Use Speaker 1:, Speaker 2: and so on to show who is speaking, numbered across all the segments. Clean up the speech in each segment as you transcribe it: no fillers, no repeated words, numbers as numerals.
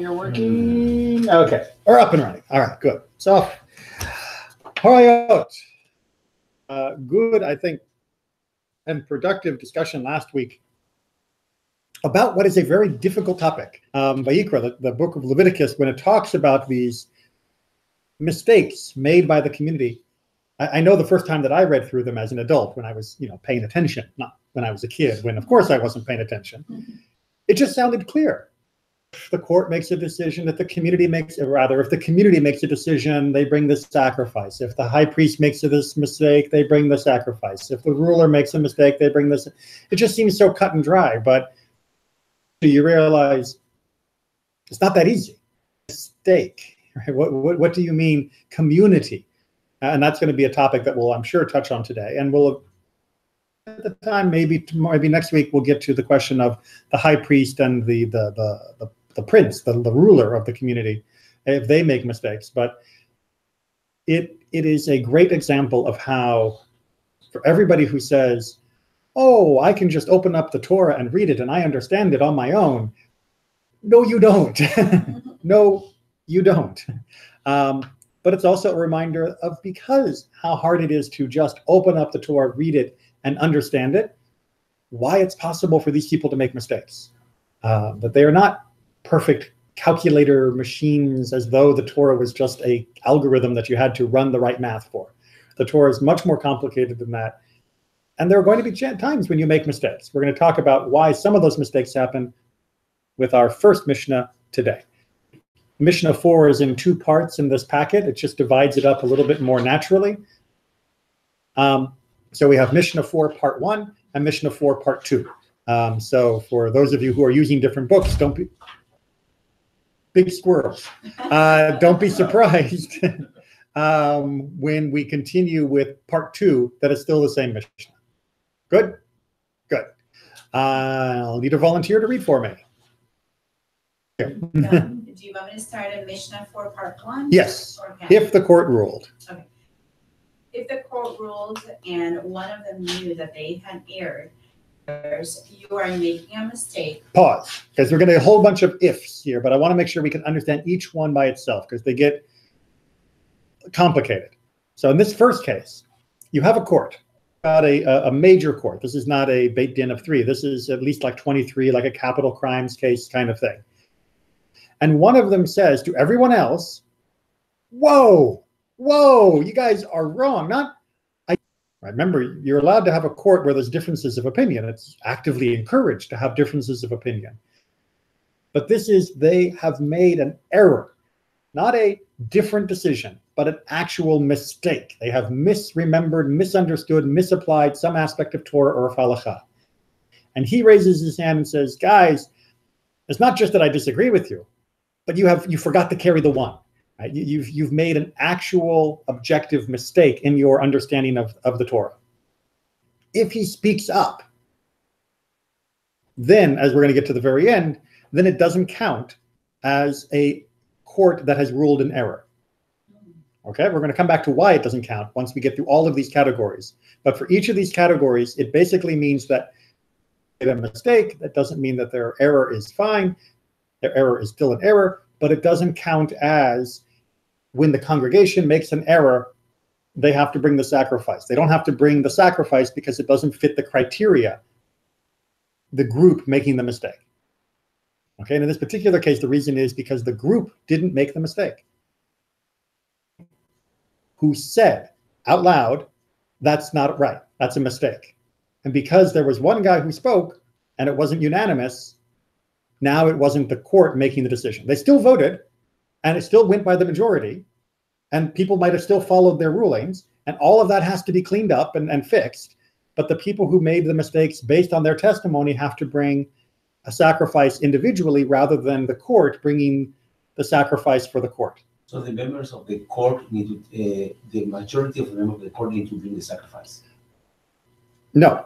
Speaker 1: You're working. Okay, we're up and running. All right, good. So, Horayot. Good, I think, and productive discussion last week about what is a very difficult topic. Vayikra, the book of Leviticus, when it talks about these mistakes made by the community. I know the first time that I read through them as an adult, when I was, paying attention, not when I was a kid, when of course I wasn't paying attention. It just sounded clear. If the court makes a decision, that the community makes, or rather, if the community makes a decision, they bring the sacrifice. If the high priest makes this mistake, they bring the sacrifice. If the ruler makes a mistake, they bring this. It just seems so cut and dry, but you realize it's not that easy. Mistake, right? What do you mean community? And that's going to be a topic that we'll, I'm sure, touch on today. And we'll, at the time, maybe next week, we'll get to the question of the high priest and the prince, the ruler of the community, if they make mistakes. But it is a great example of how, for everybody who says, oh, I can just open up the Torah and read it and I understand it on my own. No, you don't. No, you don't. But it's also a reminder of, because how hard it is to just open up the Torah, read it, and understand it, why it's possible for these people to make mistakes. That they are not perfect calculator machines, as though the Torah was just an algorithm that you had to run the right math for. The Torah is much more complicated than that. And there are going to be times when you make mistakes. We're going to talk about why some of those mistakes happen with our first Mishnah today. Mishnah 4 is in two parts in this packet. It just divides it up a little bit more naturally. So we have Mishnah 4 part 1 and Mishnah 4 part 2. So for those of you who are using different books, don't be big squirrels. Don't be surprised when we continue with part 2 that is still the same Mishnah. Good? Good. I'll need a volunteer to read for me.
Speaker 2: Do you want me to start at Mishnah 4 part 1?
Speaker 1: Yes, if the court ruled. Okay.
Speaker 2: If the court ruled and one of them knew that they had erred, you are making a mistake.
Speaker 1: Pause, because we're going to get a whole bunch of ifs here, but I want to make sure we can understand each one by itself, because they get complicated. So in this first case, you have a court, not a major court. This is not a Beit Din of 3. This is at least like 23, like a capital crimes case kind of thing. And one of them says to everyone else, whoa, you guys are wrong. Remember, you're allowed to have a court where there's differences of opinion. It's actively encouraged to have differences of opinion. But this is, they have made an error, not a different decision, but an actual mistake. They have misremembered, misunderstood, misapplied some aspect of Torah or of halacha. And he raises his hand and says, guys, it's not just that I disagree with you, but you forgot to carry the one. Right? You've made an actual objective mistake in your understanding of the Torah. If he speaks up, then, as we're going to get to the very end, then it doesn't count as a court that has ruled in error. Okay, we're going to come back to why it doesn't count once we get through all of these categories. But for each of these categories, it basically means that they made a mistake. That doesn't mean that their error is fine. Their error is still an error, but it doesn't count as, when the congregation makes an error, they have to bring the sacrifice. They don't have to bring the sacrifice because it doesn't fit the criteria, the group making the mistake. Okay, and in this particular case, the reason is because the group didn't make the mistake. Who said out loud, that's not right, that's a mistake. And because there was one guy who spoke and it wasn't unanimous, now it wasn't the court making the decision. They still voted, and it still went by the majority, and people might have still followed their rulings, and all of that has to be cleaned up and fixed. But the people who made the mistakes based on their testimony have to bring a sacrifice individually rather than the court bringing the sacrifice for the court.
Speaker 3: So the members of the court need to, the majority of the members of the court need to bring the sacrifice?
Speaker 1: No,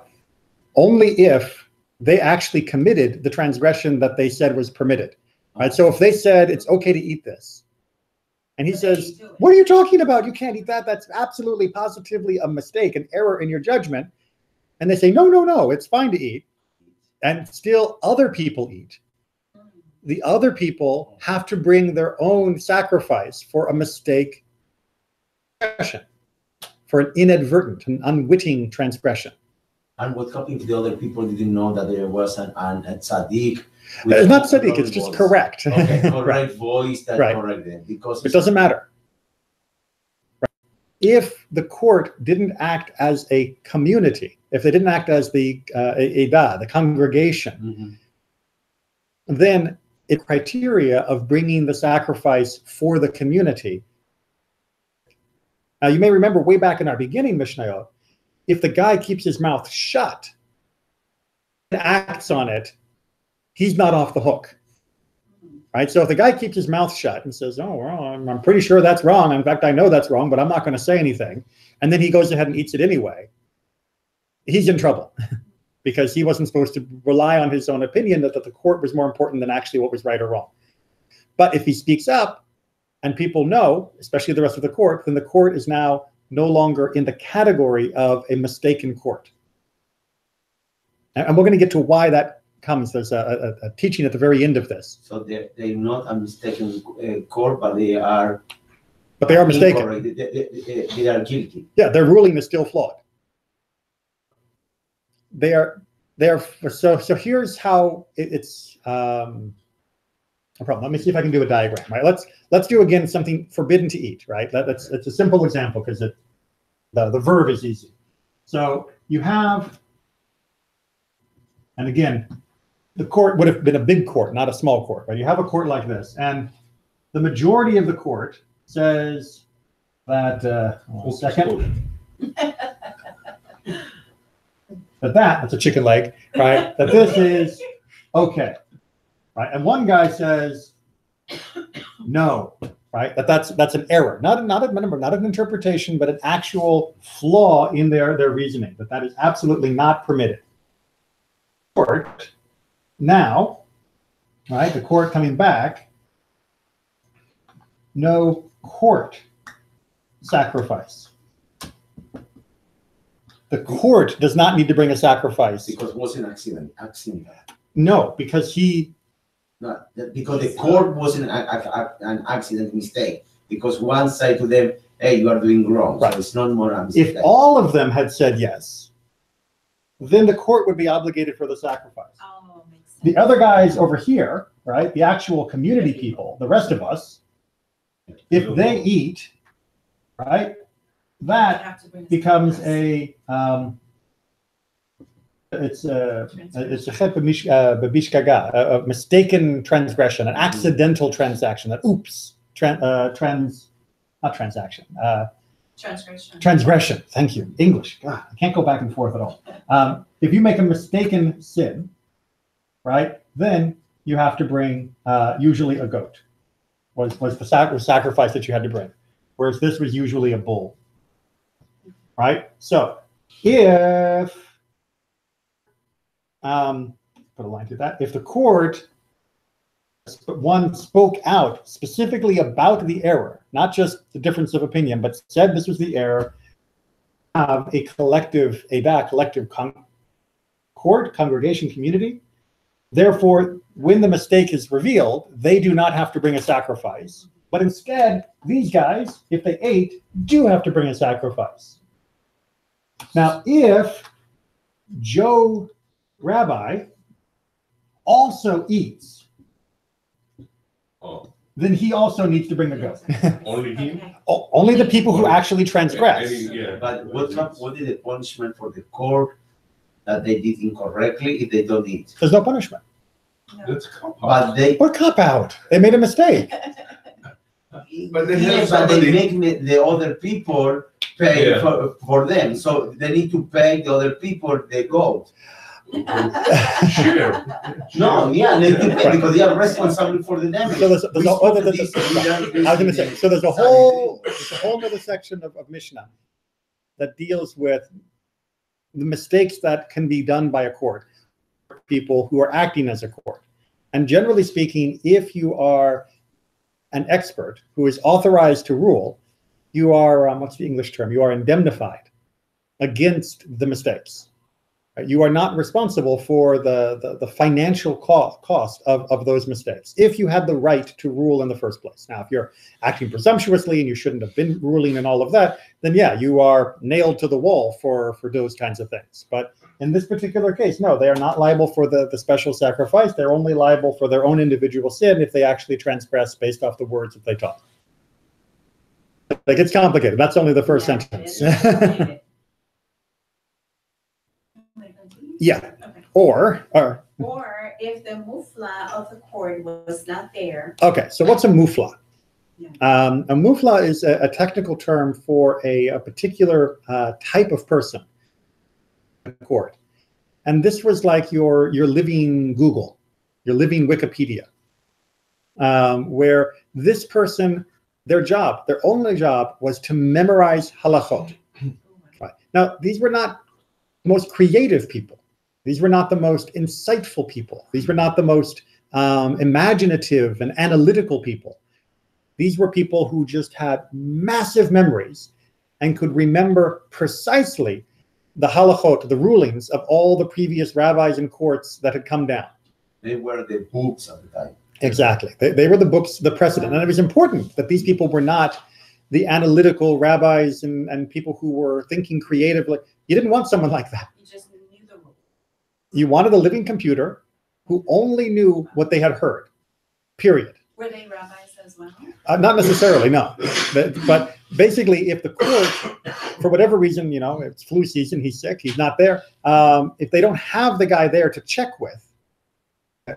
Speaker 1: only if they actually committed the transgression that they said was permitted. Right? So if they said it's okay to eat this, and he says, what are you talking about? You can't eat that. That's absolutely positively a mistake, an error in your judgment. And they say, no, it's fine to eat. And still other people eat. the other people have to bring their own sacrifice for a mistake, for an inadvertent, an unwitting transgression.
Speaker 3: And what happened if the other people didn't know that there was a tzaddik?
Speaker 1: It's not tzaddik, it's just correct.
Speaker 3: Okay, correct
Speaker 1: Right.
Speaker 3: voice that
Speaker 1: Right.
Speaker 3: correct them. Because
Speaker 1: It doesn't matter. Right. If the court didn't act as a community, if they didn't act as the Eidah, the congregation, then the criteria of bringing the sacrifice for the community. Now, you may remember way back in our beginning Mishnayot, if the guy keeps his mouth shut and acts on it, he's not off the hook. Right? So if the guy keeps his mouth shut and says, oh, well, I'm pretty sure that's wrong. In fact, I know that's wrong, but I'm not going to say anything. And then he goes ahead and eats it anyway. He's in trouble because he wasn't supposed to rely on his own opinion that the court was more important than actually what was right or wrong. But if he speaks up and people know, especially the rest of the court, then the court is now no longer in the category of a mistaken court. And we're going to get to why that comes. There's a teaching at the very end of this.
Speaker 3: So they're not a mistaken court, but they are.
Speaker 1: But they are mistaken.
Speaker 3: They are guilty.
Speaker 1: Yeah, their ruling is still flawed. They are. So here's how it's a problem. Let me see if I can do a diagram. Right. Let's do again something forbidden to eat. Right. It's a simple example because the verb is easy. So you have, and again, the court would have been a big court, not a small court. Right. You have a court like this, and the majority of the court says that. One second. That's a chicken leg, right? That this is okay, right? And one guy says no, right? That's an error, not an interpretation, but an actual flaw in their reasoning. That is absolutely not permitted. Court now, right? The court coming back. No court sacrifice. The court does not need to bring a sacrifice.
Speaker 3: Because it was an accident.
Speaker 1: No, because
Speaker 3: because the court wasn't an accident mistake. Because one said to them, hey, you are doing wrong. Right. So it's not more a mistake.
Speaker 1: If all of them had said yes, then the court would be obligated for the sacrifice.
Speaker 2: Oh, makes sense.
Speaker 1: The other guys over here, right, the actual community people, the rest of us, if they eat, right, that becomes a mistaken transgression, an accidental transaction, transgression. Thank you. English. God, I can't go back and forth at all. If you make a mistaken sin, right, then you have to bring usually a goat. Was the sacrifice that you had to bring, whereas this was usually a bull. Right? So if, put a line to that, if the court, one spoke out specifically about the error, not just the difference of opinion, but said this was the error, have a collective court, congregation, community. Therefore, when the mistake is revealed, they do not have to bring a sacrifice. But instead, these guys, if they ate, do have to bring a sacrifice. Now, if Joe Rabbi also eats, then he also needs to bring a goat.
Speaker 4: Only him?
Speaker 1: Only the people who actually transgress.
Speaker 4: Yeah.
Speaker 3: But what is the punishment for the court that they did incorrectly if they don't eat?
Speaker 1: There's no punishment.
Speaker 2: No.
Speaker 4: That's cop
Speaker 3: But they
Speaker 1: What cop out? They made a mistake.
Speaker 4: But they have
Speaker 3: yes, but
Speaker 4: somebody-
Speaker 3: they make the other people pay
Speaker 4: Yeah.
Speaker 3: for them. So they need to pay the other people the goat.
Speaker 4: Sure.
Speaker 3: No, yeah, they need to pay
Speaker 1: Right.
Speaker 3: because they are responsible for the damage.
Speaker 1: So there's
Speaker 3: We
Speaker 1: a,
Speaker 3: spoke
Speaker 1: there's
Speaker 3: this-
Speaker 1: I was going to say, so there's a whole other section of Mishnah that deals with the mistakes that can be done by a court, people who are acting as a court. And generally speaking, if you are an expert who is authorized to rule, you are, what's the English term? You are indemnified against the mistakes. You are not responsible for the financial cost of those mistakes if you had the right to rule in the first place. Now, if you're acting presumptuously and you shouldn't have been ruling and all of that, then yeah, you are nailed to the wall for those kinds of things. But in this particular case, no, they are not liable for the special sacrifice. They're only liable for their own individual sin if they actually transgress based off the words that they taught. Like, it's complicated. That's only the first sentence. Yeah.
Speaker 2: Okay.
Speaker 1: Or
Speaker 2: if the mufla of the court was not there.
Speaker 1: Okay, so what's a mufla?
Speaker 2: Yeah.
Speaker 1: A mufla is a technical term for a particular type of person in court. And this was like your living Google, your living Wikipedia, where this person, their only job was to memorize halachot. Right. Now, these were not the most creative people. These were not the most insightful people. These were not the most imaginative and analytical people. These were people who just had massive memories and could remember precisely the halachot, the rulings of all the previous rabbis and courts that had come down.
Speaker 3: They were the books of the time.
Speaker 1: Exactly. They were the books, the precedent. And it was important that these people were not the analytical rabbis and people who were thinking creatively. You didn't want someone like that.
Speaker 2: You just knew the rules.
Speaker 1: You wanted a living computer who only knew what they had heard, period.
Speaker 2: Were they rabbis as well?
Speaker 1: Not necessarily, no. But basically, if the court, for whatever reason, it's flu season, he's sick, he's not there, if they don't have the guy there to check with,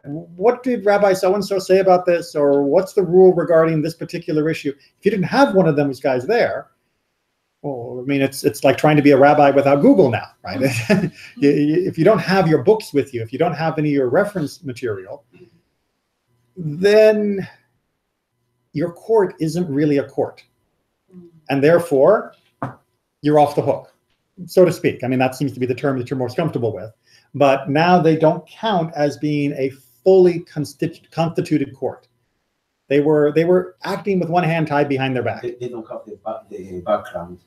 Speaker 1: what did Rabbi so-and-so say about this, or what's the rule regarding this particular issue? If you didn't have one of those guys there, well, I mean, it's like trying to be a rabbi without Google now, right? If you don't have your books with you, if you don't have any of your reference material, then your court isn't really a court. And therefore, you're off the hook, so to speak. I mean, that seems to be the term that you're most comfortable with. But now they don't count as being a fully constituted court. They were acting with one hand tied behind their back.
Speaker 3: They don't have the background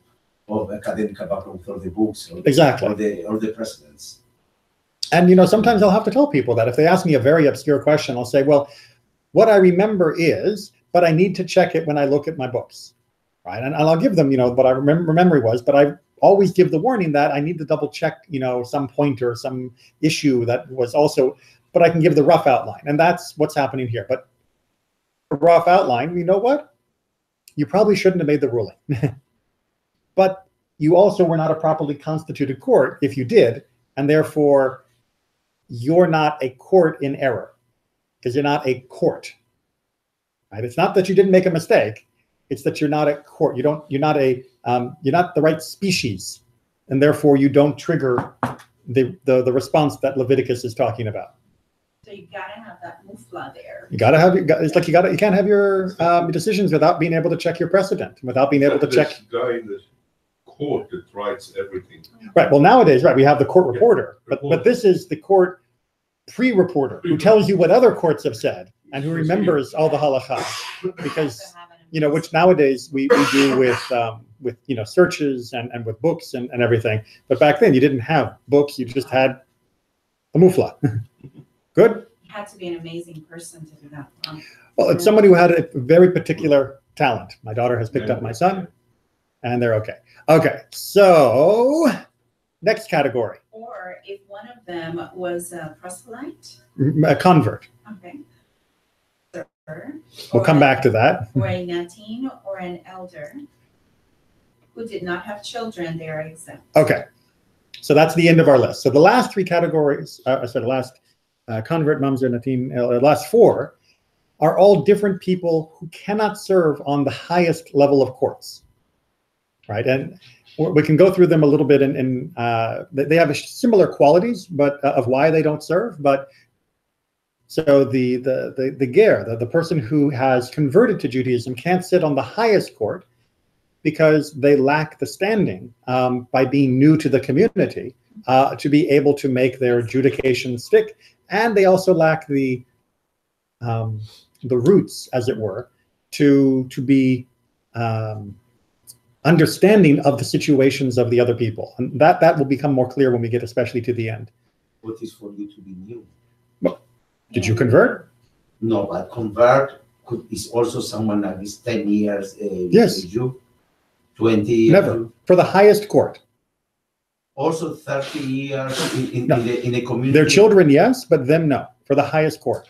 Speaker 3: of academic background for the books
Speaker 1: Exactly.
Speaker 3: or the precedents.
Speaker 1: And sometimes I'll have to tell people that if they ask me a very obscure question, I'll say, well, what I remember is, but I need to check it when I look at my books, right? And I'll give them, what I remember memory was, but I always give the warning that I need to double check, some pointer, some issue that was also, but I can give the rough outline. And that's what's happening here. But a rough outline, you know what? You probably shouldn't have made the ruling. But you also were not a properly constituted court if you did, and therefore you're not a court in error because you're not a court. Right? It's not that you didn't make a mistake. It's that you're not a court. You're not the right species, and therefore you don't trigger the response that Leviticus is talking about.
Speaker 2: So you gotta have that mufla there.
Speaker 1: You gotta have it's like you can't have your decisions without being able to check your precedent, without being able to check.
Speaker 4: Guy in the court that writes everything.
Speaker 1: Right. Well, nowadays, right, we have the court reporter, but this is the court pre-reporter who tells you what other courts have said and who remembers all the halakha, because which nowadays we do with searches and with books and everything. But back then you didn't have books; you just had the mufla. Good.
Speaker 2: You had to be an amazing person to do that.
Speaker 1: Well, it's somebody who had a very particular talent. My daughter has picked up my son, and they're okay. Okay, so next category.
Speaker 2: Or if one of them was a proselyte.
Speaker 1: A convert.
Speaker 2: Okay.
Speaker 1: We'll come back to that.
Speaker 2: Or a natin or an elder who did not have children, they are exempt.
Speaker 1: Okay, so that's the end of our list. So the last three categories, the last convert, mamzer, natin, last four, are all different people who cannot serve on the highest level of courts, right? And we can go through them a little bit, and they have similar qualities, but of why they don't serve. But so the ger, the person who has converted to Judaism, can't sit on the highest court because they lack the standing by being new to the community to be able to make their adjudication stick, and they also lack the roots, as it were, to be understanding of the situations of the other people. And that will become more clear when we get especially to the end.
Speaker 3: What is for you to be new?
Speaker 1: Did you convert?
Speaker 3: No, but convert is also someone that is 10 years
Speaker 1: Yes.
Speaker 3: you, 20 years.
Speaker 1: Never. For the highest court.
Speaker 3: Also 30 years in
Speaker 1: No.
Speaker 3: the community.
Speaker 1: Their children, yes, but them, no. For the highest court.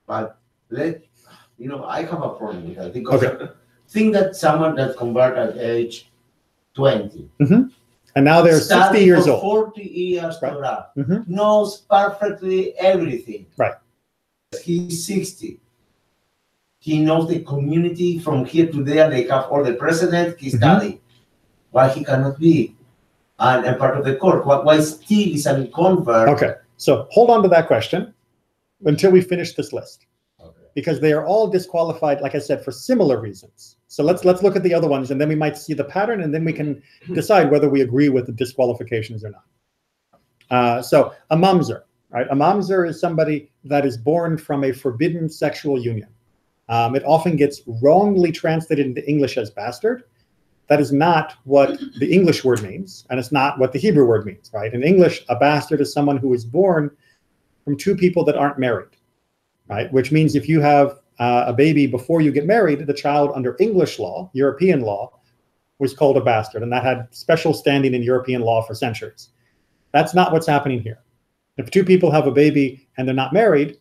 Speaker 3: But I have a problem with that because
Speaker 1: Okay.
Speaker 3: think that someone that convert at age 20.
Speaker 1: And now they're 60 years
Speaker 3: for
Speaker 1: old.
Speaker 3: 40 years
Speaker 1: Right.
Speaker 3: Torah,
Speaker 1: Mhm.
Speaker 3: knows perfectly everything.
Speaker 1: Right.
Speaker 3: He's 60. He knows the community from here to there. They have all the precedent. He studied. Why he cannot be and part of the court? Why still is a convert?
Speaker 1: Okay. So hold on to that question until we finish this list.
Speaker 3: Okay.
Speaker 1: Because they are all disqualified, like I said, for similar reasons. So let's look at the other ones, and then we might see the pattern, and then we can decide whether we agree with the disqualifications or not. So a mamzer, right? A mamzer is somebody that is born from a forbidden sexual union. It often gets wrongly translated into English as bastard. That is not what the English word means, and it's not what the Hebrew word means, right? In English, a bastard is someone who is born from two people that aren't married, right? Which means if you have a baby before you get married, the child under English law, European law, was called a bastard, and that had special standing in European law for centuries. That's not what's happening here. If two people have a baby and they're not married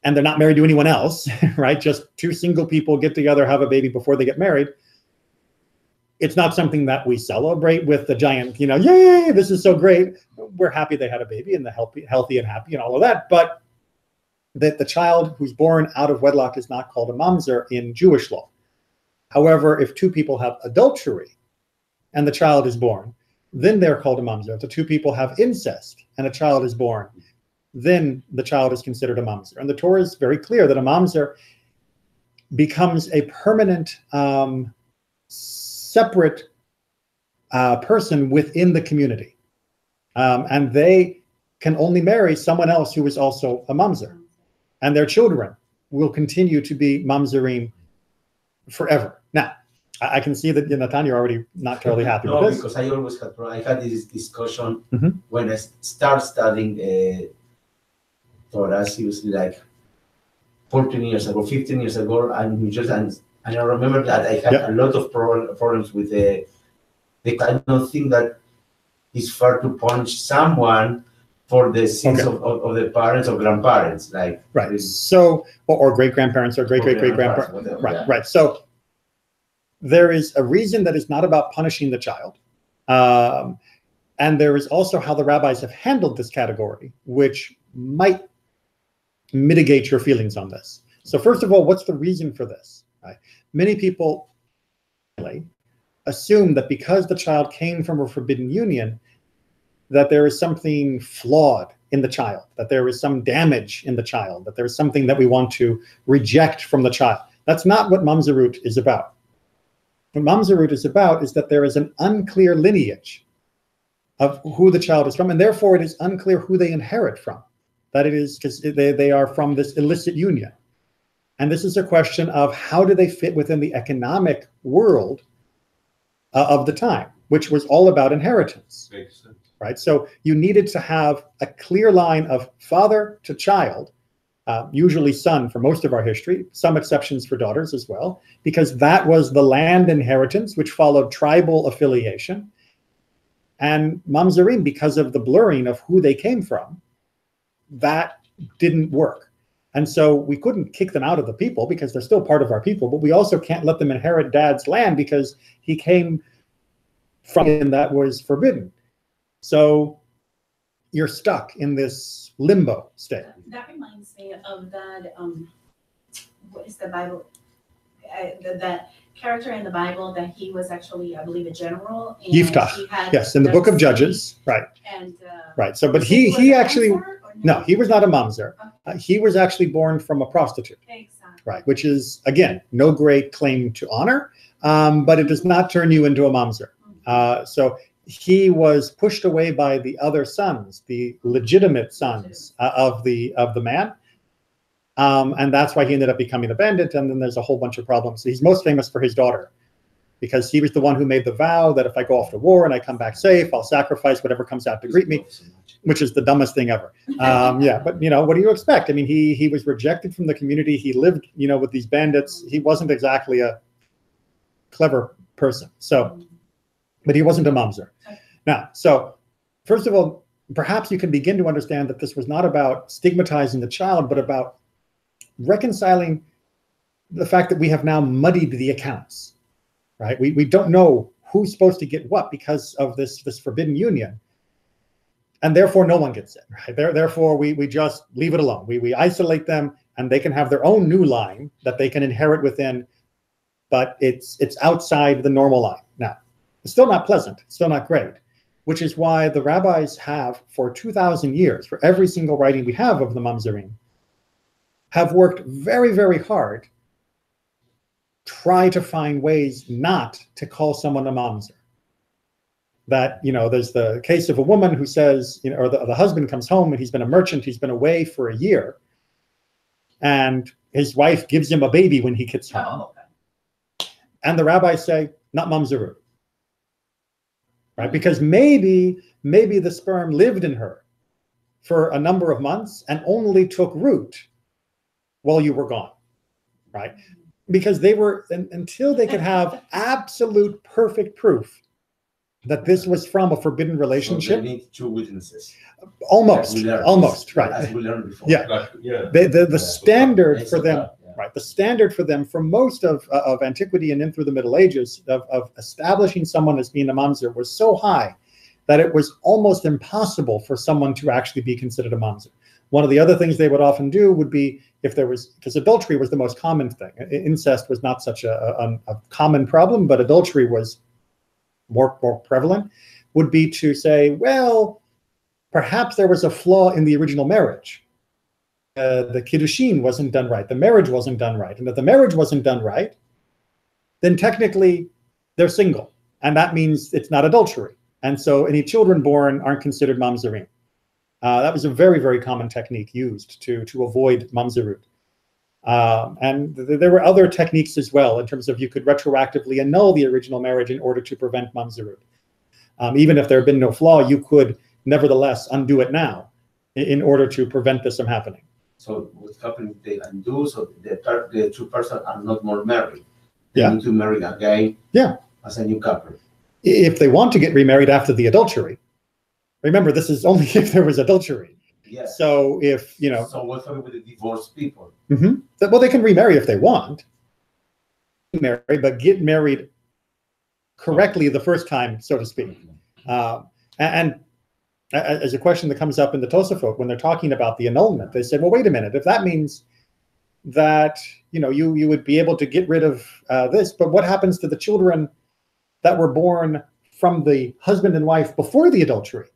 Speaker 1: to anyone else, right? Just two single people get together, have a baby before they get married. It's not something that we celebrate with the giant, yay, this is so great. We're happy they had a baby and they're healthy and happy and all of that. But that the child who's born out of wedlock is not called a mamzer in Jewish law. However, if two people have adultery and the child is born, then they're called a mamzer. If the two people have incest and a child is born, then the child is considered a mamzer. And the Torah is very clear that a mamzer becomes a permanent separate person within the community. And they can only marry someone else who is also a mamzer. And their children will continue to be mamzerim forever. Now, I can see that Natan, you're already not totally happy with this.
Speaker 3: Because I had this discussion when I started studying Torah, seriously, like 14 years ago, 15 years ago, and I remember that I had a lot of problems with the kind of thing that is fair to punish someone for the sins of the parents or grandparents, like
Speaker 1: right. So, or great grandparents or great grandparents, right, right. So there is a reason that is not about punishing the child, and there is also how the rabbis have handled this category, which might mitigate your feelings on this. So first of all, what's the reason for this? Right? Many people assume that because the child came from a forbidden union, that there is something flawed in the child, that there is some damage in the child, that there is something that we want to reject from the child. That's not what mamzerut is about. What mamzerut is about is that there is an unclear lineage of who the child is from, and therefore it is unclear who they inherit from. That it is because they are from this illicit union. And this is a question of how do they fit within the economic world of the time, which was all about inheritance.
Speaker 4: Makes sense.
Speaker 1: Right? So you needed to have a clear line of father to child, usually son for most of our history, some exceptions for daughters as well, because that was the land inheritance, which followed tribal affiliation. And mamzerim, because of the blurring of who they came from, that didn't work. And so we couldn't kick them out of the people because they're still part of our people, but we also can't let them inherit dad's land because he came from and that was forbidden. So you're stuck in this limbo state.
Speaker 2: That reminds me of that, what is the Bible? That character in the Bible that he was actually, I believe, a general. And
Speaker 1: Yiftach, yes, in the book of Judges, right.
Speaker 2: And
Speaker 1: right. So, but he actually, no, he was not a mamzer.
Speaker 2: Okay.
Speaker 1: He was actually born from a prostitute.
Speaker 2: Exactly.
Speaker 1: Right, which is, again, no great claim to honor, but it does not turn you into a mamzer. So he was pushed away by the other sons, the legitimate sons of the man, And that's why he ended up becoming a bandit. And then there's a whole bunch of problems. He's most famous for his daughter, because he was the one who made the vow that if I go off to war and I come back safe, I'll sacrifice whatever comes out to greet me, which is the dumbest thing ever. Yeah, but what do you expect? I mean, he was rejected from the community. He lived, with these bandits. He wasn't exactly a clever person. So, but he wasn't a mamzer. Now, so first of all, perhaps you can begin to understand that this was not about stigmatizing the child, but about reconciling the fact that we have now muddied the accounts, right? We don't know who's supposed to get what because of this forbidden union. And therefore, no one gets it, right? Therefore, we just leave it alone. We isolate them, and they can have their own new line that they can inherit within, but it's outside the normal line. Now, it's still not pleasant. It's still not great, which is why the rabbis have, for 2,000 years, for every single writing we have of the mamzerim, have worked very, very hard try to find ways not to call someone a mamzer. That, there's the case of a woman who says, or the husband comes home and he's been a merchant, he's been away for a year, and his wife gives him a baby when he gets home.
Speaker 2: Oh, okay.
Speaker 1: And the rabbis say, not mamzeru. Right? Because maybe the sperm lived in her for a number of months and only took root while you were gone, right? Because they were, until they could have absolute perfect proof that this was from a forbidden relationship.
Speaker 3: So they need two witnesses.
Speaker 1: Almost, right.
Speaker 3: As we learned before.
Speaker 1: Yeah. The standard for them, right? The standard for them for most of antiquity and in through the Middle Ages of establishing someone as being a mamzer was so high that it was almost impossible for someone to actually be considered a mamzer. One of the other things they would often do would be, if there was, because adultery was the most common thing. Incest was not such a common problem, but adultery was more prevalent, would be to say, well, perhaps there was a flaw in the original marriage. The kiddushin wasn't done right. The marriage wasn't done right. And if the marriage wasn't done right, then technically they're single. And that means it's not adultery. And so any children born aren't considered mamzerim. That was a very, very common technique used to avoid mamzerut. And there were other techniques as well, in terms of you could retroactively annul the original marriage in order to prevent mamzerut. Even if there had been no flaw, you could nevertheless undo it now in order to prevent this from happening.
Speaker 3: So what happened, they undo, so the two persons are not more married. They
Speaker 1: Yeah.
Speaker 3: need to marry again,
Speaker 1: Yeah.
Speaker 3: as a new couple.
Speaker 1: If they want to get remarried after the adultery, remember, this is only if there was adultery.
Speaker 3: Yeah.
Speaker 1: So if,
Speaker 3: So what happened with the divorced people?
Speaker 1: well, they can remarry if they want, but get married correctly the first time, so to speak. And as a question that comes up in the Tosafot, when they're talking about the annulment, they said, well, wait a minute, if that means that, you would be able to get rid of this, but what happens to the children that were born from the husband and wife before the adultery?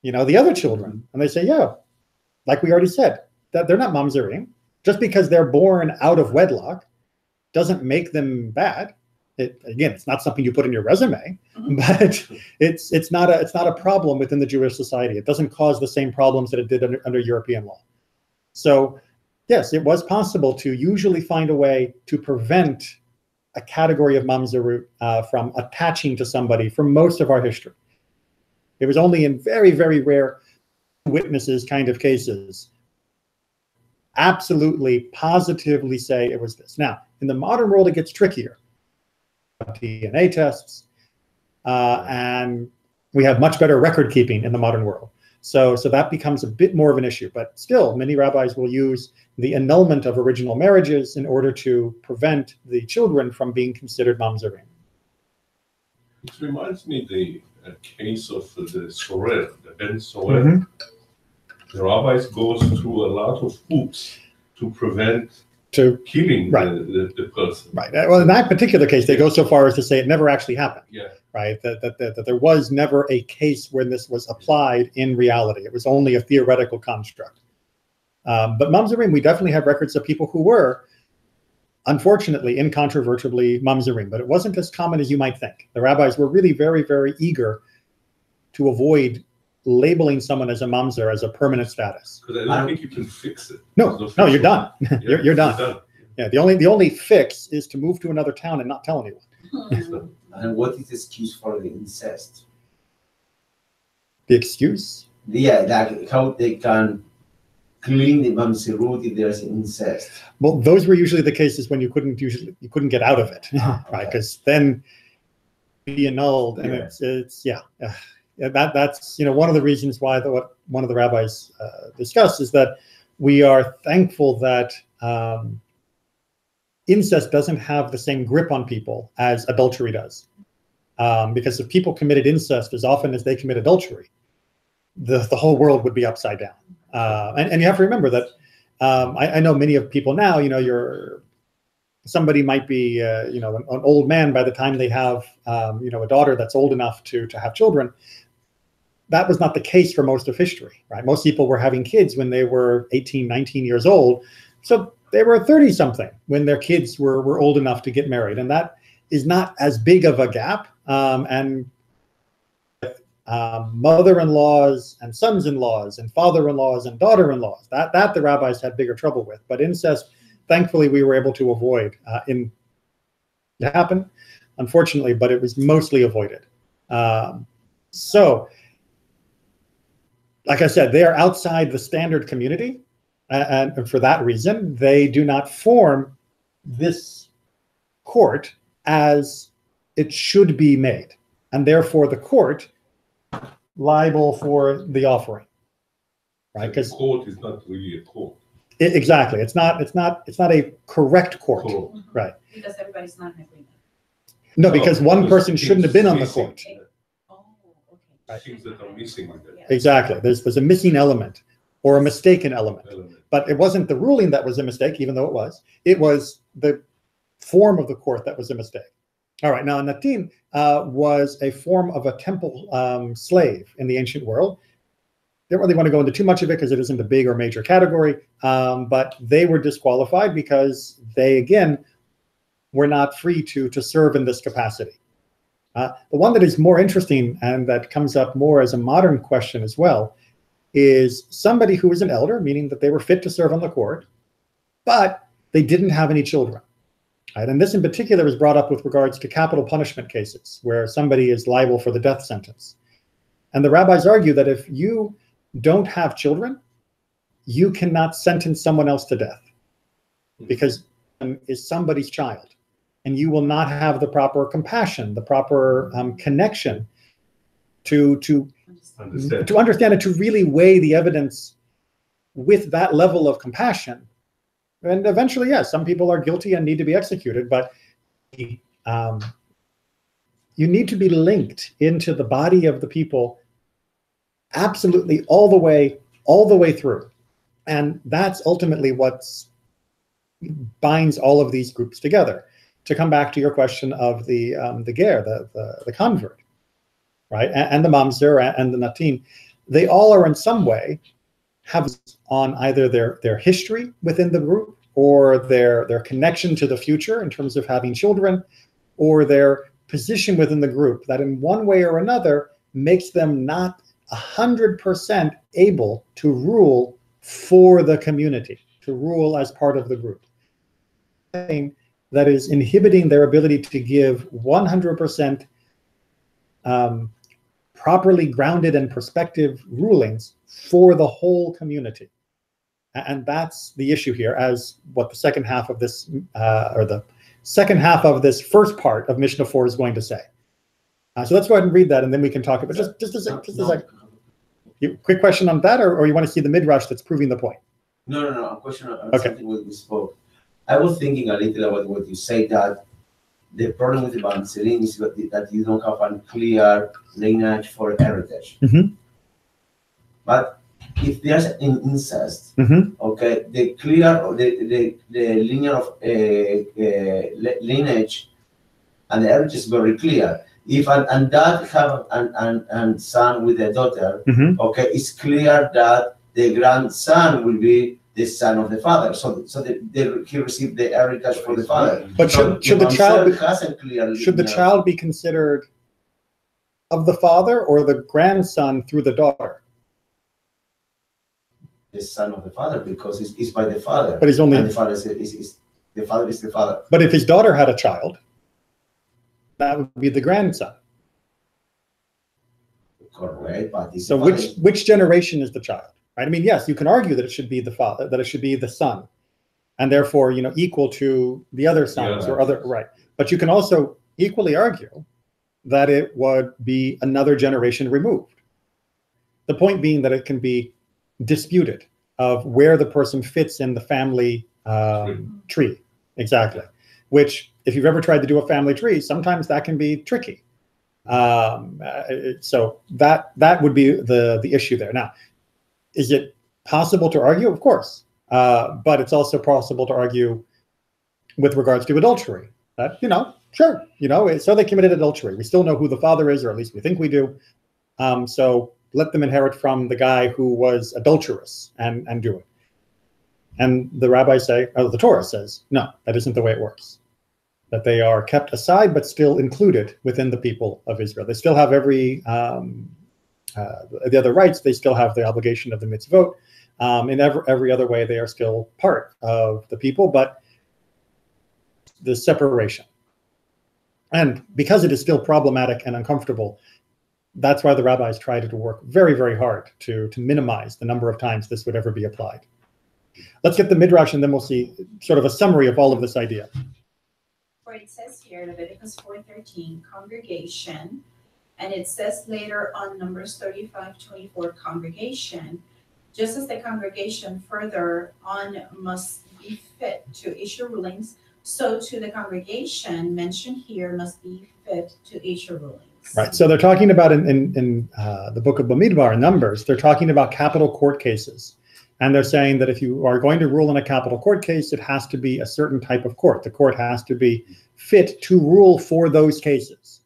Speaker 1: The other children. And they say, yeah, like we already said, that they're not mamzerim. Just because they're born out of wedlock doesn't make them bad. It's not something you put in your resume, but it's not a problem within the Jewish society. It doesn't cause the same problems that it did under European law. So yes, it was possible to usually find a way to prevent a category of mamzerut from attaching to somebody for most of our history. It was only in very, very rare witnesses kind of cases absolutely, positively say it was this. Now, in the modern world, it gets trickier. DNA tests, and we have much better record keeping in the modern world. So that becomes a bit more of an issue. But still, many rabbis will use the annulment of original marriages in order to prevent the children from being considered mamzerim.
Speaker 4: It reminds me the case of the Sorer, the Ben Sorer. The rabbis goes through a lot of hoops to prevent killing the person.
Speaker 1: Right. Well, in that particular case, they go so far as to say it never actually happened.
Speaker 4: Yeah.
Speaker 1: Right. That there was never a case when this was applied in reality. It was only a theoretical construct. But mamzerim, we definitely have records of people who were, unfortunately, incontrovertibly mamzerim, but it wasn't as common as you might think. The rabbis were really very, very eager to avoid labeling someone as a mamzer as a permanent status.
Speaker 4: Because I don't think you can fix it.
Speaker 1: No, you're done. You're done. Yeah, the only fix is to move to another town and not tell anyone.
Speaker 3: And what is the excuse for the incest?
Speaker 1: The excuse?
Speaker 3: Yeah, like how they can clean the mamzerut if there's incest.
Speaker 1: Well, those were usually the cases when you couldn't get out of it, right? Because then it'd be annulled, and that's one of the reasons why what one of the rabbis discussed is that we are thankful that incest doesn't have the same grip on people as adultery does, because if people committed incest as often as they commit adultery, the whole world would be upside down. And you have to remember that I know many of people now. Somebody might be an old man by the time they have a daughter that's old enough to have children. That was not the case for most of history, right? Most people were having kids when they were 18, 19 years old. So they were 30-something when their kids were old enough to get married. And that is not as big of a gap. And mother-in-laws and sons-in-laws and father-in-laws and daughter-in-laws, that the rabbis had bigger trouble with. But incest, thankfully, we were able to avoid. It happened, unfortunately, but it was mostly avoided. So, like I said, they are outside the standard community, and for that reason, they do not form this court as it should be made, and therefore the court liable for the offering, right? Because
Speaker 4: court is not really a court.
Speaker 1: Exactly, it's not a correct court, right?
Speaker 2: Because everybody's not in agreement.
Speaker 1: No, because one person shouldn't have been on the court.
Speaker 4: Things that are missing with it.
Speaker 1: Exactly. There's a missing element or a mistaken element. But it wasn't the ruling that was a mistake, even though it was. It was the form of the court that was a mistake. All right. Now, Natin was a form of a temple slave in the ancient world. Don't really want to go into too much of it because it isn't a big or major category. But they were disqualified because they, again, were not free to serve in this capacity. The one that is more interesting and that comes up more as a modern question as well is somebody who is an elder, meaning that they were fit to serve on the court, but they didn't have any children. Right? And this in particular is brought up with regards to capital punishment cases where somebody is liable for the death sentence. And the rabbis argue that if you don't have children, you cannot sentence someone else to death because is somebody's child. And you will not have the proper compassion, the proper connection to understand and to really weigh the evidence with that level of compassion. And eventually, yes, some people are guilty and need to be executed, but you need to be linked into the body of the people absolutely all the way through. And that's ultimately what binds all of these groups together. To come back to your question of the ger, the convert, right, and the mamzer and the natin, they all are in some way have on either their history within the group or their connection to the future in terms of having children, or their position within the group that in one way or another makes them not 100% able to rule for the community, to rule as part of the group. That is inhibiting their ability to give 100% properly grounded and perspective rulings for the whole community. And that's the issue here, as what the second half of this, or the second half of this first part of Mishnah 4 is going to say. So let's go ahead and read that, and then we can talk about it. Just a second. Quick question on that, or you want to see the midrash that's proving the point?
Speaker 3: No. A question on something we spoke. I was thinking a little about what you say, that the problem with the mamzerim is that you don't have a clear lineage for heritage.
Speaker 1: Mm-hmm.
Speaker 3: But if there's an incest, okay, the linear of lineage and the heritage is very clear. If and dad have an son with a daughter, okay, it's clear that the grandson will be the son of the father, so he received the heritage for the father.
Speaker 1: But should the child be considered of the father or the grandson through the daughter?
Speaker 3: The son of the father, because it's by the father.
Speaker 1: But he's only.
Speaker 3: And the father is the father is the father.
Speaker 1: But if his daughter had a child, that would be the grandson.
Speaker 3: Correct, but
Speaker 1: So which generation is the child? Right? I mean, yes, you can argue that it should be the father, that it should be the son, and therefore, equal to the other sons or other, right? But you can also equally argue that it would be another generation removed. The point being that it can be disputed of where the person fits in the family tree. Exactly. Which, if you've ever tried to do a family tree, sometimes that can be tricky. So that would be the issue there. Now, is it possible to argue? Of course. But it's also possible to argue with regards to adultery. That, sure, so they committed adultery. We still know who the father is, or at least we think we do. So let them inherit from the guy who was adulterous and do it. And the rabbis say, the Torah says, no, that isn't the way it works. That they are kept aside, but still included within the people of Israel. They still have the other rights. They still have the obligation of the mitzvot. In every other way, they are still part of the people, but the separation. And because it is still problematic and uncomfortable, that's why the rabbis tried to work very, very hard to minimize the number of times this would ever be applied. Let's get the Midrash, and then we'll see sort of a summary of all of this idea.
Speaker 2: For it says here, Leviticus 4:13, congregation, and it says later on Numbers 35:24, congregation. Just as the congregation further on must be fit to issue rulings, so too the congregation mentioned here must be fit to issue rulings.
Speaker 1: Right. So they're talking about in the book of Bamidbar, Numbers, they're talking about capital court cases. And they're saying that if you are going to rule in a capital court case, it has to be a certain type of court. The court has to be fit to rule for those cases.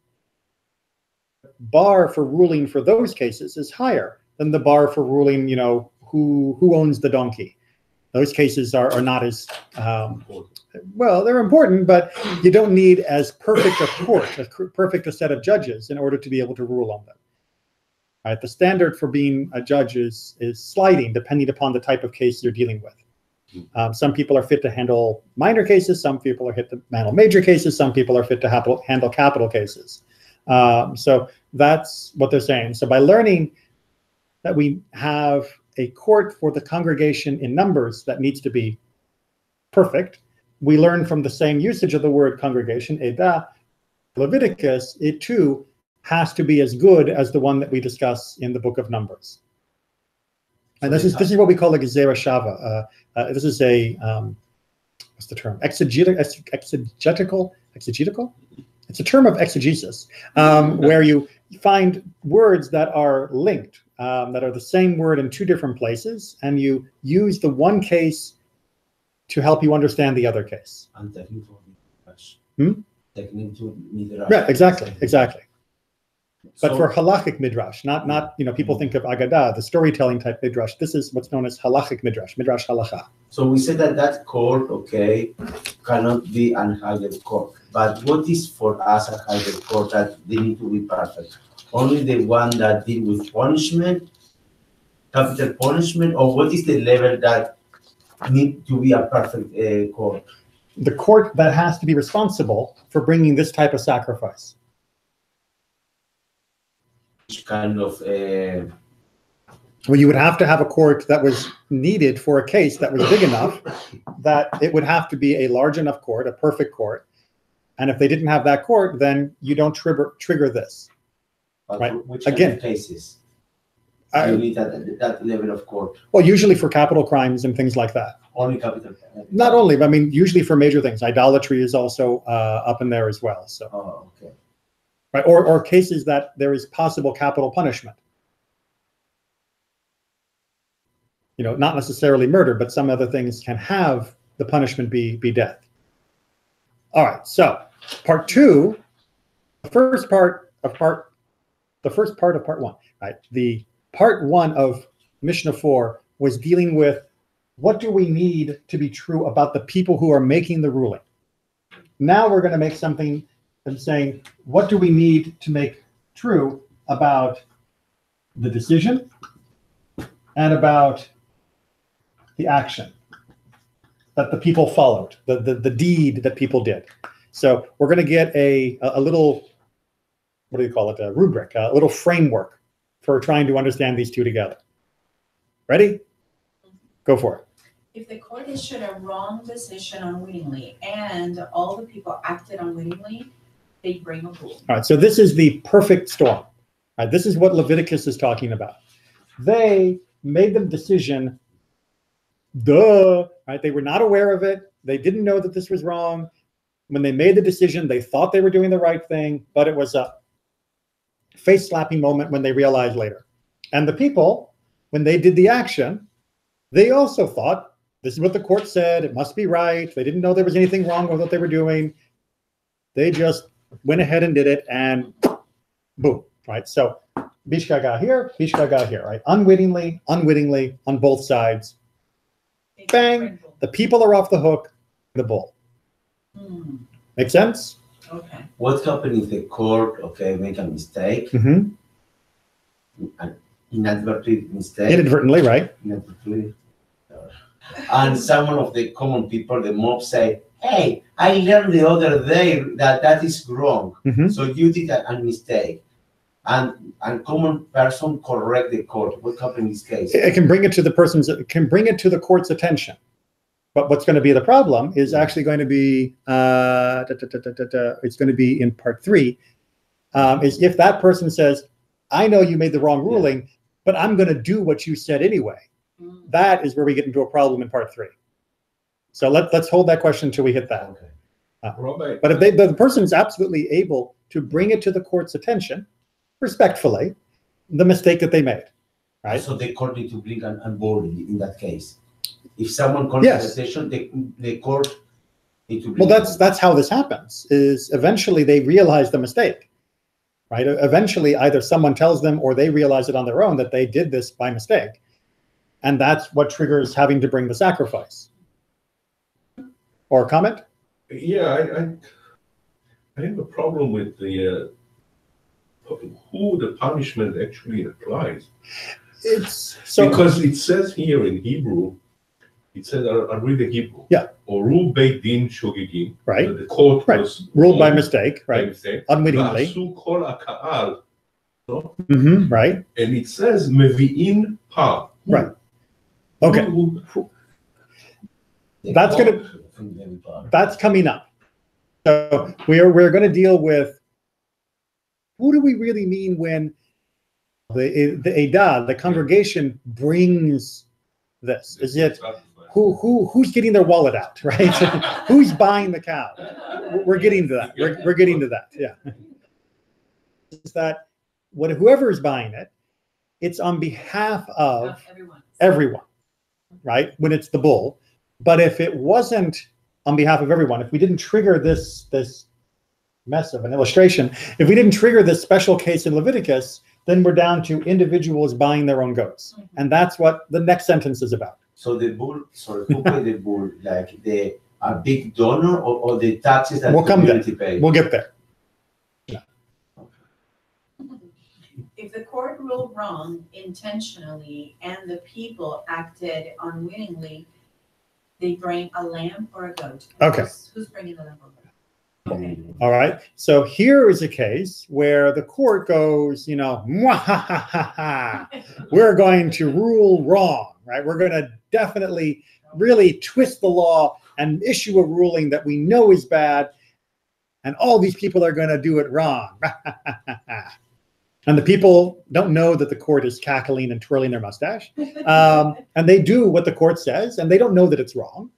Speaker 1: Bar for ruling for those cases is higher than the bar for ruling, who owns the donkey. Those cases are not as, well, they're important, but you don't need as perfect a court, as perfect a set of judges in order to be able to rule on them. Right? The standard for being a judge is sliding depending upon the type of case you're dealing with. Some people are fit to handle minor cases. Some people are fit to handle major cases. Some people are fit to handle capital cases. So that's what they're saying. So by learning that we have a court for the congregation in Numbers that needs to be perfect, we learn from the same usage of the word congregation, Edah, Leviticus, it too has to be as good as the one that we discuss in the book of Numbers. And this is what we call a gezerah shava. This is a what's the term? Exegetical. It's a term of exegesis, where you find words that are linked, that are the same word in two different places, and you use the one case to help you understand the other case. Right, exactly. But for halachic midrash, not people think of Agadah, the storytelling type midrash. This is what's known as halachic midrash halacha.
Speaker 3: So we said that court, cannot be an higher court. But what is for us a higher court that they need to be perfect? Only the one that deal with punishment, capital punishment, or what is the level that need to be a perfect court?
Speaker 1: The court that has to be responsible for bringing this type of sacrifice.
Speaker 3: Which kind of
Speaker 1: well, you would have to have a court that was needed for a case that was big enough that it would have to be a large enough court, a perfect court. And if they didn't have that court, then you don't trigger this. Right?
Speaker 3: Which
Speaker 1: Again,
Speaker 3: kind of cases you need that level of court?
Speaker 1: Well, usually for capital crimes and things like that.
Speaker 3: Only capital.
Speaker 1: Not only, but I mean, usually for major things. Idolatry is also up in there as well. So.
Speaker 3: Oh, okay.
Speaker 1: Right, or cases that there is possible capital punishment. Not necessarily murder, but some other things can have the punishment be death. All right, so part two, the first part of part one, right? The part one of Mishnah 4 was dealing with what do we need to be true about the people who are making the ruling. Now we're going to make something and saying, what do we need to make true about the decision and about the action that the people followed, the deed that people did. So we're going to get a little, what do you call it, a rubric, a little framework for trying to understand these two together. Ready? Go for it.
Speaker 2: If the court issued a wrong decision unwittingly and all the people acted unwittingly, they bring a bull.
Speaker 1: All right, so this is the perfect storm. All right, this is what Leviticus is talking about. They made the decision, right? They were not aware of it. They didn't know that this was wrong. When they made the decision, they thought they were doing the right thing, but it was a face-slapping moment when they realized later. And the people, when they did the action, they also thought, this is what the court said, it must be right. They didn't know there was anything wrong with what they were doing. They just went ahead and did it, and boom, right? So Bishkaga here, right? Unwittingly, on both sides. Bang, the people are off the hook, the bull. Make sense?
Speaker 2: Okay.
Speaker 3: What happens if the court, make a mistake,
Speaker 1: Mm-hmm.
Speaker 3: an inadvertent mistake,
Speaker 1: Inadvertently, right?
Speaker 3: inadvertently, and someone of the common people, the mob, say, "Hey, I learned the other day that is wrong.
Speaker 1: Mm-hmm.
Speaker 3: So you did a mistake," and common person correct the court. What happens in this case?
Speaker 1: It can bring it to the court's attention. But what's going to be the problem is actually going to be, it's going to be in part 3, is if that person says, I know you made the wrong ruling, but I'm going to do what you said anyway. That is where we get into a problem in part 3. So let's hold that question until we hit that.
Speaker 4: Robert,
Speaker 1: But if the person is absolutely able to bring it to the court's attention, respectfully, the mistake that they made, right?
Speaker 3: So the court need to bring an board in that case. If someone calls
Speaker 1: Yes.
Speaker 3: the session, the court need to bring.
Speaker 1: Well, that's how this happens, is eventually they realize the mistake, right? Eventually either someone tells them or they realize it on their own that they did this by mistake. And that's what triggers having to bring the sacrifice. Or a comment?
Speaker 4: yeah, I have a problem with the who the punishment actually applies.
Speaker 1: It's so
Speaker 4: Because it says here in Hebrew, it says, I'll read the Hebrew.
Speaker 1: Yeah.
Speaker 4: Oru Beit Din Shogigim.
Speaker 1: Right.
Speaker 4: The court
Speaker 1: Right.
Speaker 4: was
Speaker 1: ruled by
Speaker 4: wrong,
Speaker 1: mistake,
Speaker 4: by
Speaker 1: right?
Speaker 4: mistake.
Speaker 1: Unwittingly.
Speaker 4: V'asu kol ha'ka'al. No?
Speaker 1: Mm-hmm, right?
Speaker 4: And it says Mevi'in Pa. Who?
Speaker 1: Right. Okay.
Speaker 4: Who?
Speaker 3: The
Speaker 1: That's
Speaker 3: court
Speaker 1: gonna-
Speaker 3: from the bar.
Speaker 1: That's coming up. So we're going to deal with who do we really mean when the Edah, the congregation, brings this? Is it who's getting their wallet out, right? Who's buying the cow? We're getting to that. We're getting to that. Yeah. Is that whoever is buying it, it's on behalf of everyone, right? When it's the bull. But if it wasn't on behalf of everyone, if we didn't trigger this mess of an illustration, if we didn't trigger this special case in Leviticus, then we're down to individuals buying their own goats. And that's what the next sentence is about.
Speaker 3: So the bull, who pay the bull? Like a big donor or the taxes that
Speaker 1: We'll
Speaker 3: the
Speaker 1: come there.
Speaker 3: community pay?
Speaker 1: We'll get there.
Speaker 2: If the court ruled wrong intentionally and the people acted unwittingly, they bring a lamb or a goat.
Speaker 1: Okay.
Speaker 2: Who's bringing the lamb or goat?
Speaker 1: All right. So here is a case where the court goes, "Mwahahaha, we're going to rule wrong, right? We're going to definitely really twist the law and issue a ruling that we know is bad, and all these people are going to do it wrong." And the people don't know that the court is cackling and twirling their mustache. And they do what the court says, and they don't know that it's wrong.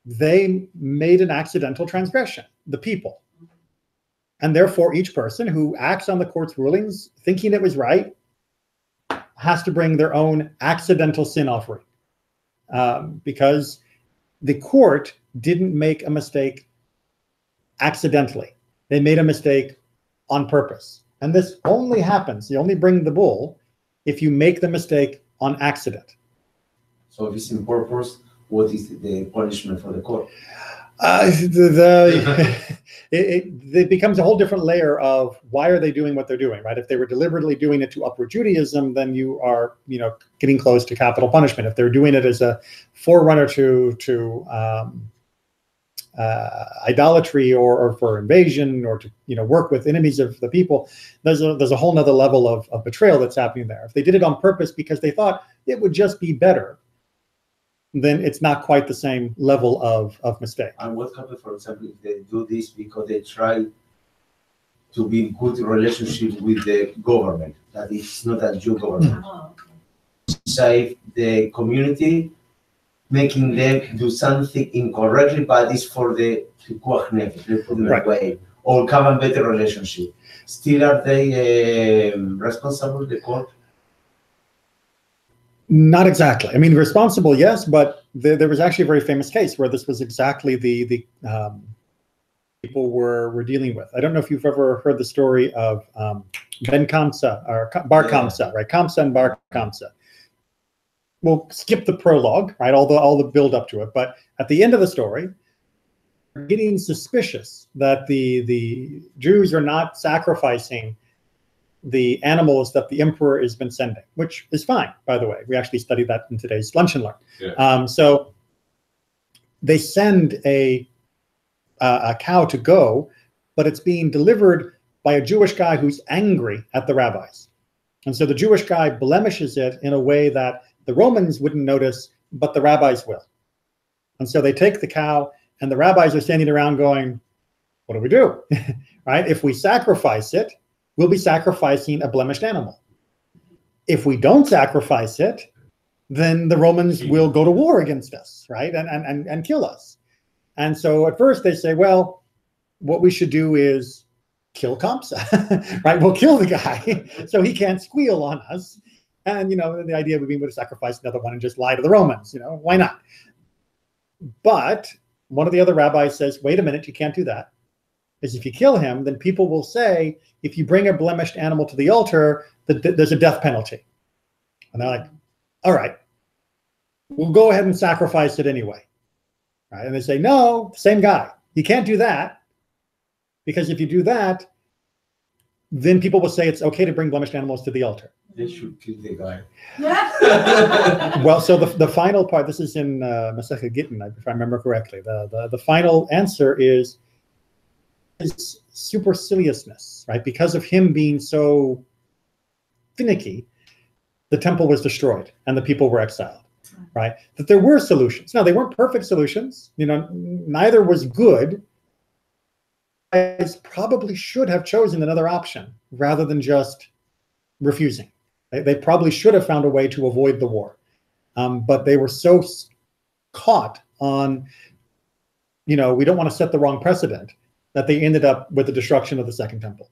Speaker 1: They made an accidental transgression, the people. And therefore, each person who acts on the court's rulings, thinking it was right, has to bring their own accidental sin offering. Because the court didn't make a mistake accidentally. They made a mistake on purpose. And this only happens, you only bring the bull if you make the mistake on accident.
Speaker 3: So if it's in purpose, what is the punishment for the court?
Speaker 1: It becomes a whole different layer of why are they doing what they're doing, right? If they were deliberately doing it to uproot Judaism, then you are, getting close to capital punishment. If they're doing it as a forerunner to idolatry or for invasion or to work with enemies of the people, there's a whole nother level of betrayal that's happening there. If they did it on purpose because they thought it would just be better, then it's not quite the same level of mistake.
Speaker 3: And what happens, for example, if they do this because they try to be in good relationship with the government, that it's not a Jew government, save the community, making them do something incorrectly, but it's for the
Speaker 1: Right.
Speaker 3: way, or have a better relationship. Still, are they responsible, the court?
Speaker 1: Not exactly. I mean, responsible, yes, but there was actually a very famous case where this was exactly the people were dealing with. I don't know if you've ever heard the story of Ben Kamsa or Bar Kamsa, right? Kamsa and Bar Kamsa. We'll skip the prologue, right? All the build up to it, but at the end of the story, we're getting suspicious that the Jews are not sacrificing the animals that the emperor has been sending, which is fine, by the way. We actually studied that in today's Lunch and Learn.
Speaker 4: Yeah.
Speaker 1: So they send a cow to go, but it's being delivered by a Jewish guy who's angry at the rabbis. And so the Jewish guy blemishes it in a way that the Romans wouldn't notice, but the rabbis will. And so they take the cow, and the rabbis are standing around going, what do we do? Right? If we sacrifice it, we'll be sacrificing a blemished animal. If we don't sacrifice it, then the Romans will go to war against us, right? And kill us. And so at first they say, well, what we should do is kill Kamsa, right? We'll kill the guy so he can't squeal on us. And, the idea would be to sacrifice another one and just lie to the Romans, why not? But one of the other rabbis says, wait a minute, you can't do that. Because if you kill him, then people will say, if you bring a blemished animal to the altar, there's a death penalty. And they're like, all right, we'll go ahead and sacrifice it anyway. Right? And they say, no, same guy. You can't do that. Because if you do that, then people will say it's okay to bring blemished animals to the altar.
Speaker 3: They should kill the guy.
Speaker 1: Well, so the final part, this is in Masechet Gittin, if I remember correctly. The final answer is superciliousness, right? Because of him being so finicky, the temple was destroyed and the people were exiled, right? That there were solutions. Now, they weren't perfect solutions. Neither was good. Guys probably should have chosen another option rather than just refusing. They probably should have found a way to avoid the war. But they were so caught on, we don't want to set the wrong precedent, that they ended up with the destruction of the Second Temple.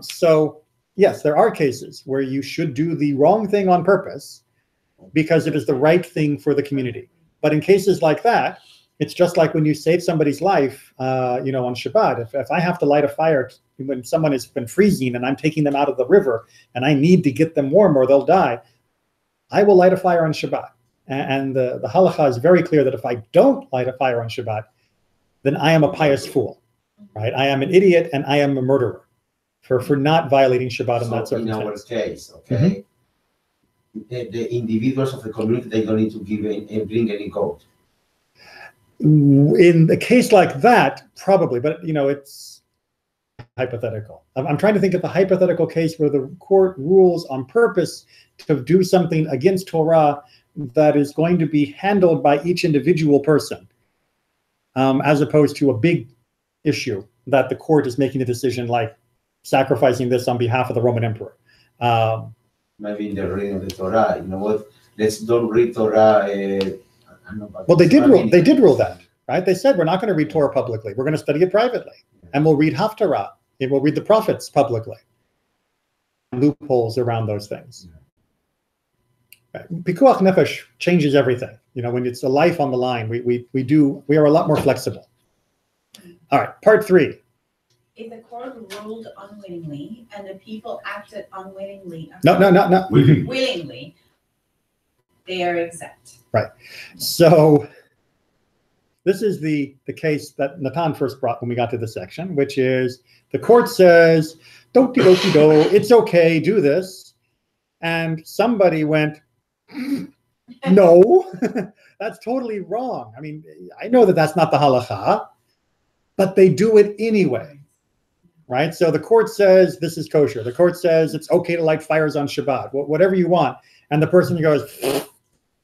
Speaker 1: So yes, there are cases where you should do the wrong thing on purpose because it is the right thing for the community. But in cases like that, it's just like when you save somebody's life, on Shabbat. If I have to light a fire when someone has been freezing and I'm taking them out of the river and I need to get them warm or they'll die, I will light a fire on Shabbat. And the halacha is very clear that if I don't light a fire on Shabbat, then I am a pious fool, right? I am an idiot and I am a murderer for not violating Shabbat in that circumstance.
Speaker 3: In our case, okay, the individuals of the community, they don't need to bring any goat.
Speaker 1: In a case like that, probably, but it's hypothetical. I'm trying to think of the hypothetical case where the court rules on purpose to do something against Torah that is going to be handled by each individual person, as opposed to a big issue that the court is making a decision like sacrificing this on behalf of the Roman emperor.
Speaker 3: Maybe in the reading of the Torah, let's don't read Torah.
Speaker 1: Well, they did rule that, right? They said we're not going to read Torah publicly. We're going to study it privately, and we'll read Haftarah. And we'll read the prophets publicly. Loopholes around those things. Pikuach nefesh changes everything. When it's a life on the line, we are a lot more flexible. All right, part 3.
Speaker 2: If the court ruled unwittingly and the people acted unwittingly,
Speaker 1: No.
Speaker 2: willingly, they are exempt.
Speaker 1: Right. So This is the case that Natan first brought when we got to this section, which is the court says, do, it's okay, do this. And somebody went, no, that's totally wrong. I mean, I know that that's not the halacha, but they do it anyway, right? So the court says this is kosher. The court says it's okay to light fires on Shabbat, whatever you want. And the person goes,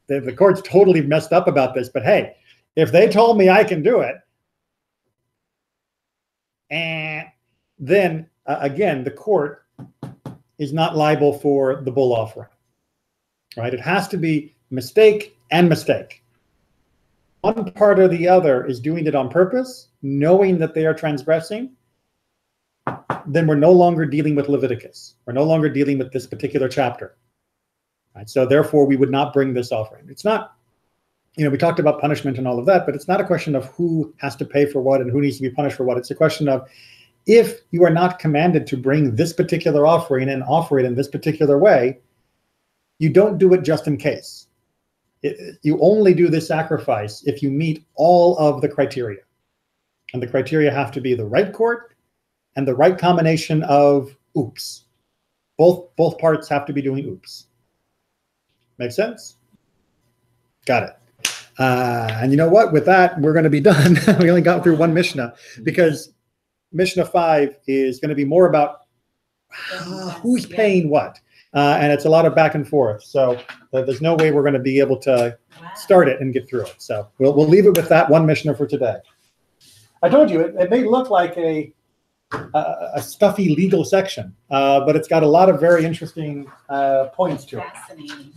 Speaker 1: the court's totally messed up about this, but hey, if they told me I can do it, and then again, the court is not liable for the bull offering, right? It has to be mistake and mistake. One part or the other is doing it on purpose, knowing that they are transgressing, then we're no longer dealing with Leviticus. We're no longer dealing with this particular chapter. Right? So therefore, we would not bring this offering. It's not, we talked about punishment and all of that, but it's not a question of who has to pay for what and who needs to be punished for what. It's a question of, if you are not commanded to bring this particular offering and offer it in this particular way, you don't do it just in case. You only do this sacrifice if you meet all of the criteria. And the criteria have to be the right court and the right combination of oops. Both parts have to be doing oops. Make sense? Got it. And you know what? With that, we're going to be done. We only got through one Mishnah because Mishnah 5 is going to be more about who's paying what. And it's a lot of back and forth. So there's no way we're going to be able to start it and get through it. So we'll leave it with that one Mishnah for today. I told you, it may look like a stuffy legal section, but it's got a lot of very interesting points to it.
Speaker 2: Fascinating.